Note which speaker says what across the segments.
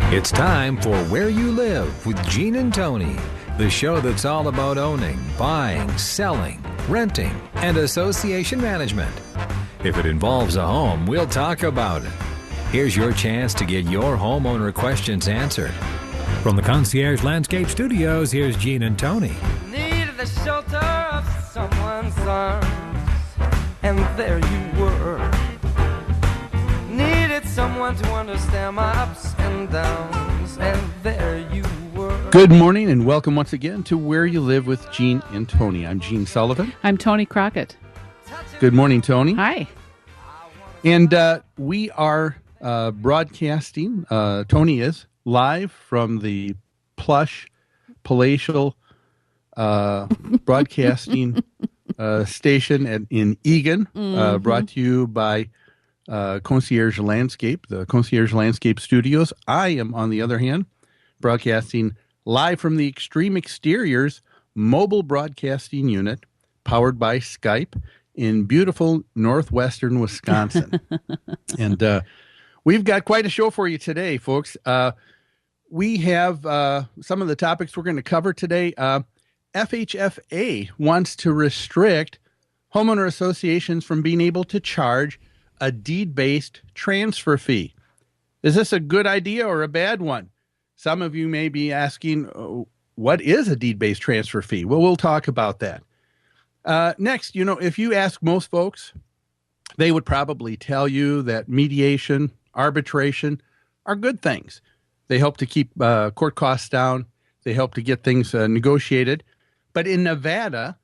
Speaker 1: It's time for Where You Live with Gene and Tony, the show that's all about owning, buying, selling, renting, and association management. If it involves a home, we'll talk about it. Here's your chance to get your homeowner questions answered. From the Concierge Landscape Studios, here's Gene and Tony.
Speaker 2: Needed the shelter of someone's arms, and there you were. Needed someone to understand my ups and downs, and there you were.
Speaker 3: Good morning and welcome once again to Where You Live with Gene and Tony. I'm Gene Sullivan.
Speaker 4: I'm Tony Crockett.
Speaker 3: Good morning, Tony.
Speaker 4: Hi.
Speaker 3: And we are broadcasting, Tony is, live from the plush, palatial broadcasting station in Eagan, brought to you by Concierge Landscape, the Concierge Landscape Studios. I am, on the other hand, broadcasting live from the Extreme Exteriors mobile broadcasting unit, powered by Skype, in beautiful northwestern Wisconsin. And we've got quite a show for you today, folks. We have some of the topics we're going to cover today. FHFA wants to restrict homeowner associations from being able to charge a deed-based transfer fee. Is this a good idea or a bad one? Some of you may be asking, what is a deed-based transfer fee? Well, we'll talk about that. Next, if you ask most folks, they would probably tell you that mediation, arbitration are good things. They help to keep court costs down. They help to get things negotiated. But in Nevada,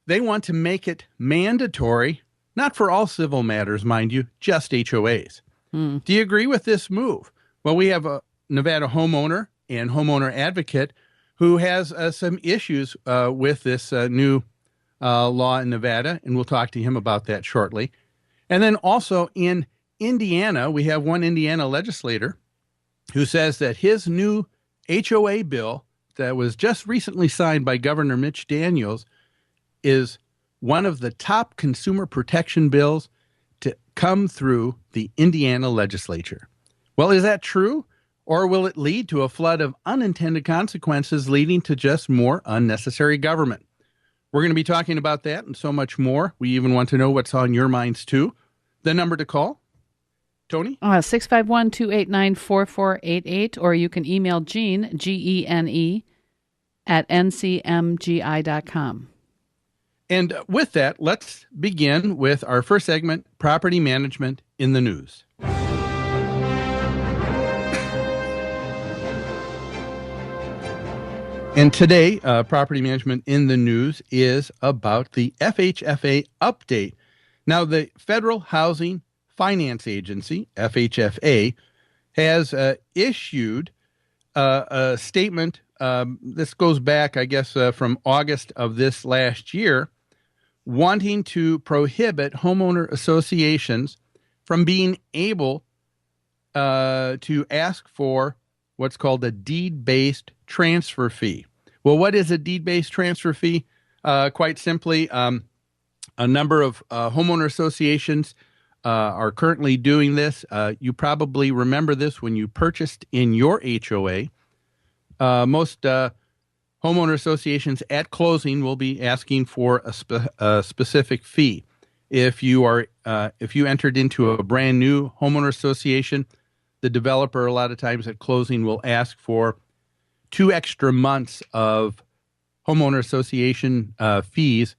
Speaker 3: they want to make it mandatory, not for all civil matters, mind you, just HOAs. Do you agree with this move? Well, we have a Nevada homeowner and homeowner advocate who has some issues with this new law in Nevada, and we'll talk to him about that shortly. And then also in Indiana, we have one Indiana legislator who says that his new HOA bill that was just recently signed by Governor Mitch Daniels is one of the top consumer protection bills to come through the Indiana legislature. Well, is that true? Or will it lead to a flood of unintended consequences leading to just more unnecessary government? We're going to be talking about that and so much more. We even want to know what's on your minds, too. The number to call, Tony?
Speaker 4: 651-289-4488, or you can email Gene, Gene, at ncmgi.com.
Speaker 3: And with that, let's begin with our first segment, Property Management in the News. And today, Property Management in the News is about the FHFA update. Now, the Federal Housing Finance Agency, FHFA, has issued a statement. This goes back, I guess, from August of this last year, wanting to prohibit homeowner associations from being able to ask for what's called a deed-based transfer fee. Well, what is a deed-based transfer fee? Quite simply, a number of homeowner associations are currently doing this. You probably remember this when you purchased in your HOA. Most homeowner associations at closing will be asking for a specific fee. If you entered into a brand new homeowner association, the developer a lot of times at closing will ask for 2 extra months of homeowner association fees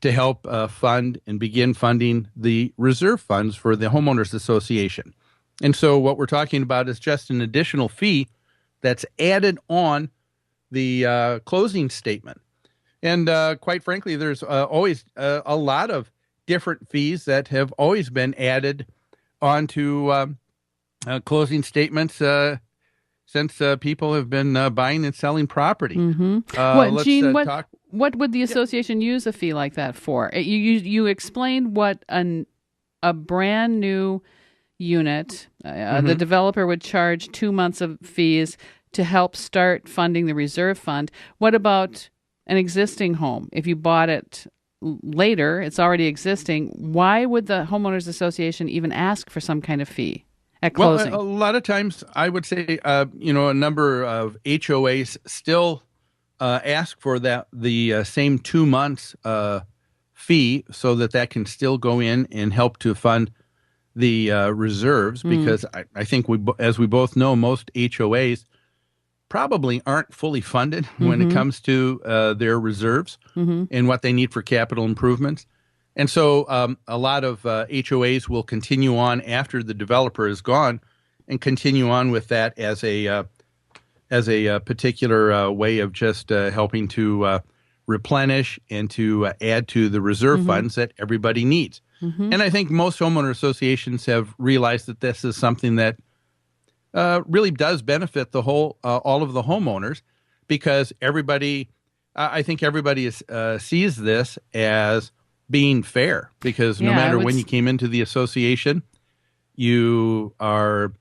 Speaker 3: to help fund and begin funding the reserve funds for the homeowners association. And so what we're talking about is just an additional fee that's added on the closing statement. And quite frankly, there's always a lot of different fees that have always been added onto closing statements since people have been buying and selling property.
Speaker 4: Mm-hmm. Gene, what would the association use a fee like that for? You explained what a brand new unit, the developer would charge 2 months of fees to help start funding the reserve fund. What about an existing home? If you bought it later, it's already existing. Why would the homeowners association even ask for some kind of fee? at closing?
Speaker 3: Well, a lot of times I would say, a number of HOAs still ask for the same 2 months fee so that can still go in and help to fund the reserves, because I think as we both know, most HOAs probably aren't fully funded when it comes to their reserves and what they need for capital improvements. And so a lot of HOAs will continue on after the developer is gone and continue on with that as a particular way of just helping to replenish and to add to the reserve funds that everybody needs. And I think most homeowner associations have realized that this is something that really does benefit all of the homeowners, because I think everybody sees this as being fair, because no matter when you came into the association, you are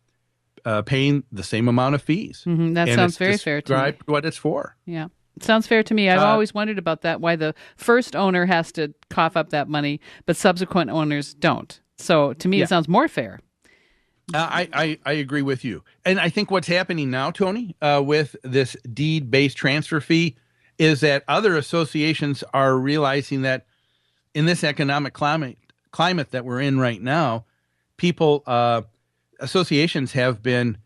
Speaker 3: paying the same amount of fees.
Speaker 4: That sounds very fair to me.
Speaker 3: Describe what it's for.
Speaker 4: Yeah. Sounds fair to me. I've always wondered about that, why the first owner has to cough up that money, but subsequent owners don't. So to me, it sounds more fair.
Speaker 3: I agree with you. And I think what's happening now, Tony, with this deed-based transfer fee, is that other associations are realizing that in this economic climate that we're in right now, associations have been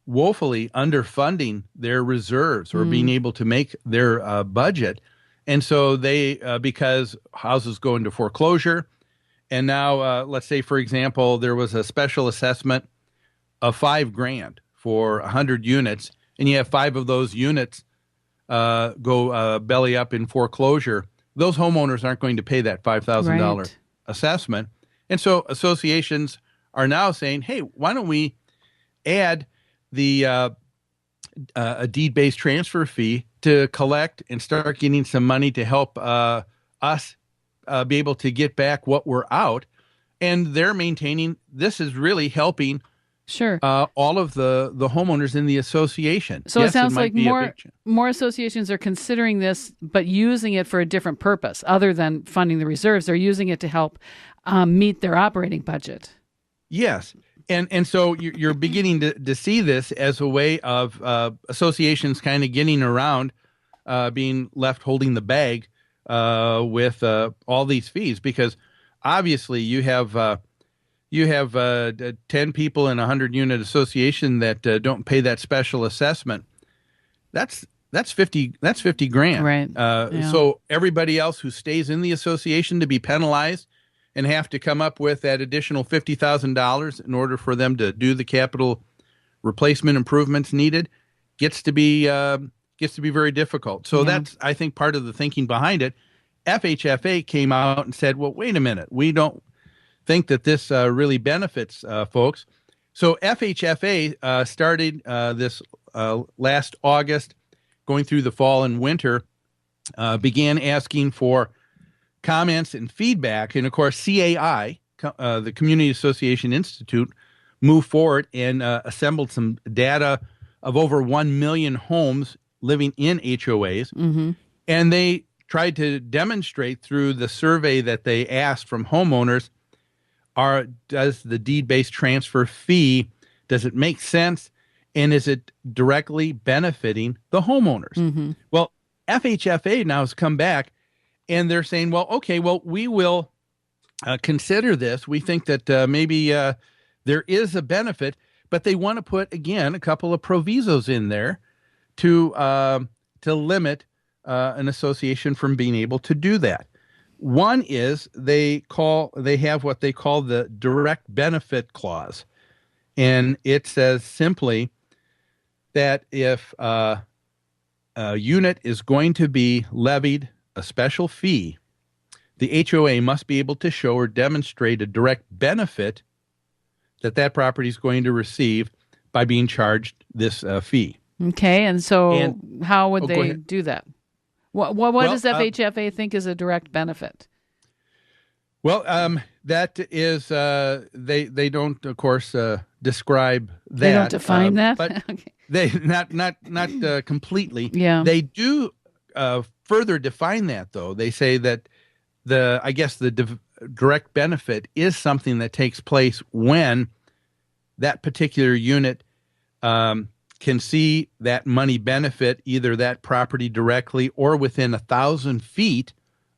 Speaker 3: woefully underfunding their reserves or being able to make their budget. And so because houses go into foreclosure, and now let's say, for example, there was a special assessment of $5,000 for 100 units, and you have 5 of those units go belly up in foreclosure. Those homeowners aren't going to pay that $5,000 assessment. And so associations are now saying, hey, why don't we add a deed-based transfer fee to collect and start getting some money to help us be able to get back what we're out. And they're maintaining this is really helping all of the homeowners in the association.
Speaker 4: So it sounds like more associations are considering this, but using it for a different purpose other than funding the reserves. They're using it to help meet their operating budget.
Speaker 3: Yes. And so you're beginning to see this as a way of associations kind of getting around being left holding the bag with all these fees, because obviously you have 10 people in a 100-unit association that don't pay that special assessment. That's $50,000.
Speaker 4: Right.
Speaker 3: So everybody else who stays in the association to be penalized and have to come up with that additional $50,000 in order for them to do the capital replacement improvements needed gets to be very difficult. So that's, I think, part of the thinking behind it. FHFA came out and said, well, wait a minute, we don't think that this really benefits folks. So FHFA started this last August, going through the fall and winter, began asking for comments and feedback. And of course, CAI, the Community Association Institute, moved forward and assembled some data of over 1 million homes living in HOAs. And they tried to demonstrate through the survey that they asked from homeowners, does the deed-based transfer fee, does it make sense? And is it directly benefiting the homeowners? Well, FHFA now has come back and they're saying, well, okay, we will consider this. We think that maybe there is a benefit, but they want to put, again, a couple of provisos in there to limit an association from being able to do that. One is they have what they call the direct benefit clause. And it says simply that if a unit is going to be levied a special fee, the HOA must be able to show or demonstrate a direct benefit that property is going to receive by being charged this fee.
Speaker 4: Okay, and how would they do that? What does FHFA think is a direct benefit?
Speaker 3: Well, that is they don't, of course, describe that.
Speaker 4: They don't define that,
Speaker 3: but
Speaker 4: okay.
Speaker 3: They not completely.
Speaker 4: Yeah,
Speaker 3: they do further define that, though. They say that the direct benefit is something that takes place when that particular unit can see that money benefit either that property directly or within 1,000 feet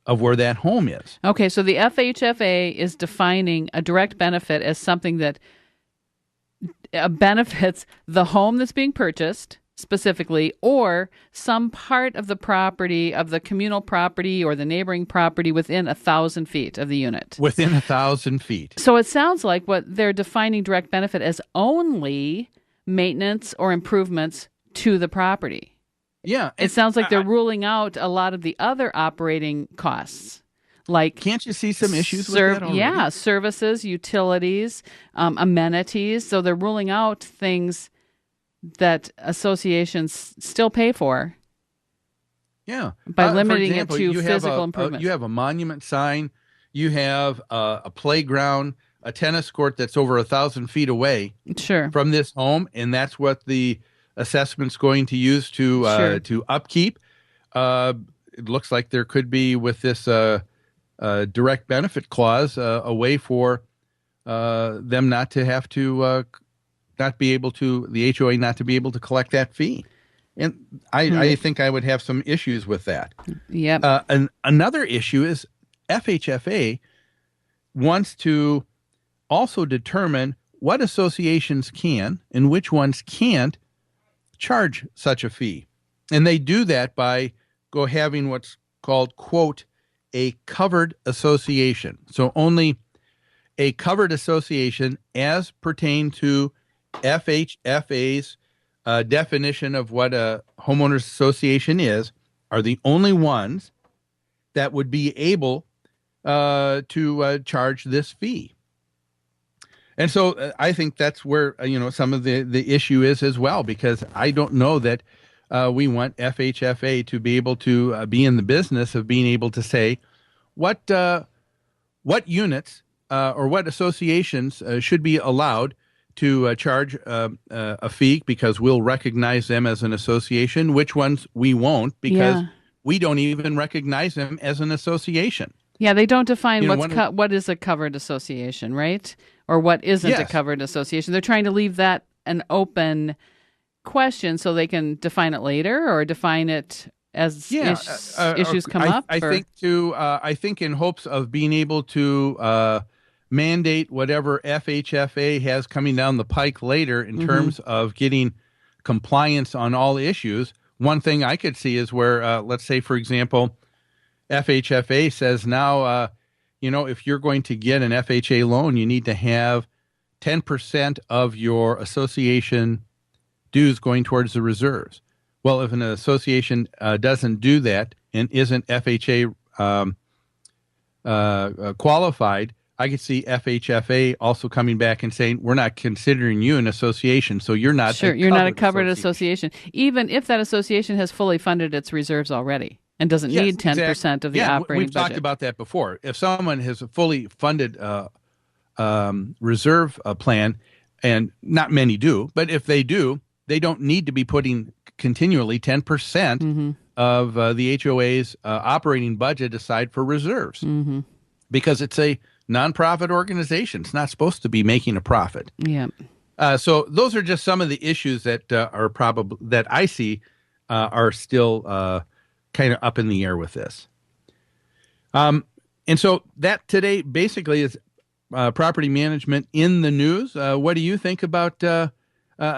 Speaker 3: of where that home is.
Speaker 4: Okay, so the FHFA is defining a direct benefit as something that benefits the home that's being purchased specifically, or some part of the property, of the communal property or the neighboring property within 1,000 feet of the unit.
Speaker 3: Within 1,000 feet.
Speaker 4: So it sounds like what they're defining direct benefit as only maintenance or improvements to the property.
Speaker 3: Yeah.
Speaker 4: It sounds like they're ruling out a lot of the other operating costs. Like,
Speaker 3: can't you see some issues with that already?
Speaker 4: Yeah, services, utilities, amenities. So they're ruling out things that associations still pay for.
Speaker 3: Yeah.
Speaker 4: By limiting
Speaker 3: example,
Speaker 4: it to physical improvements.
Speaker 3: You have a monument sign. You have a playground, a tennis court that's over 1,000 feet away from this home, and that's what the assessment's going to use to upkeep. It looks like there could be, with this direct benefit clause, a way for them not to have to not be able to, the HOA not to be able to collect that fee. And I think I would have some issues with that.
Speaker 4: Yep.
Speaker 3: And another issue is FHFA wants to also determine what associations can and which ones can't charge such a fee. And they do that by having what's called, quote, a covered association. So only a covered association as pertain to FHFA's definition of what a homeowners association is are the only ones that would be able to charge this fee. And so I think that's where some of the issue is as well, because I don't know that we want FHFA to be able to be in the business of being able to say what units or what associations should be allowed to charge a fee because we'll recognize them as an association, which ones we won't because we don't even recognize them as an association.
Speaker 4: Yeah, they don't define what is a covered association, right? Or what isn't a covered association. They're trying to leave that an open question so they can define it later or define it as issues come up.
Speaker 3: I think in hopes of being able to mandate whatever FHFA has coming down the pike later in terms of getting compliance on all issues. One thing I could see is where, let's say, for example, FHFA says now, if you're going to get an FHA loan, you need to have 10% of your association dues going towards the reserves. Well, if an association doesn't do that and isn't FHA qualified, I could see FHFA also coming back and saying, we're not considering you an association, so you're not
Speaker 4: you're not a covered association, even if that association has fully funded its reserves already and doesn't need 10% of the operating
Speaker 3: we've
Speaker 4: budget.
Speaker 3: Talked about that before. If someone has a fully funded reserve plan, and not many do, but if they do, they don't need to be putting continually 10% of the HOA's operating budget aside for reserves because it's a nonprofit organization. It's not supposed to be making a profit.
Speaker 4: Yeah.
Speaker 3: So those are just some of the issues that are probably that I see are still kind of up in the air with this. And so that today basically is property management in the news. What do you think about a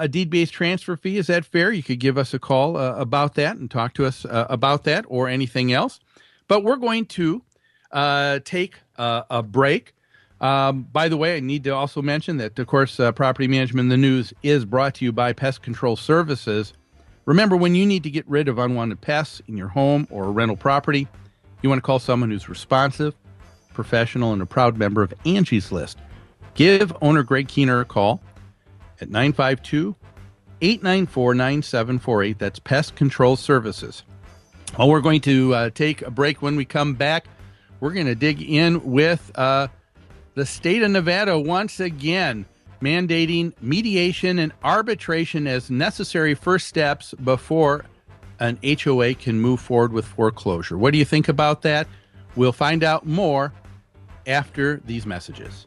Speaker 3: deed-based transfer fee? Is that fair? You could give us a call about that and talk to us about that or anything else. But we're going to take a break. By the way, I need to also mention that, of course, Property Management in the News is brought to you by Pest Control Services. Remember, when you need to get rid of unwanted pests in your home or rental property, you want to call someone who's responsive, professional, and a proud member of Angie's List. Give owner Greg Keener a call at 952-894-9748. That's Pest Control Services. Well, we're going to take a break. When we come back, we're going to dig in with the state of Nevada once again, mandating mediation and arbitration as necessary first steps before an HOA can move forward with foreclosure. What do you think about that? We'll find out more after these messages.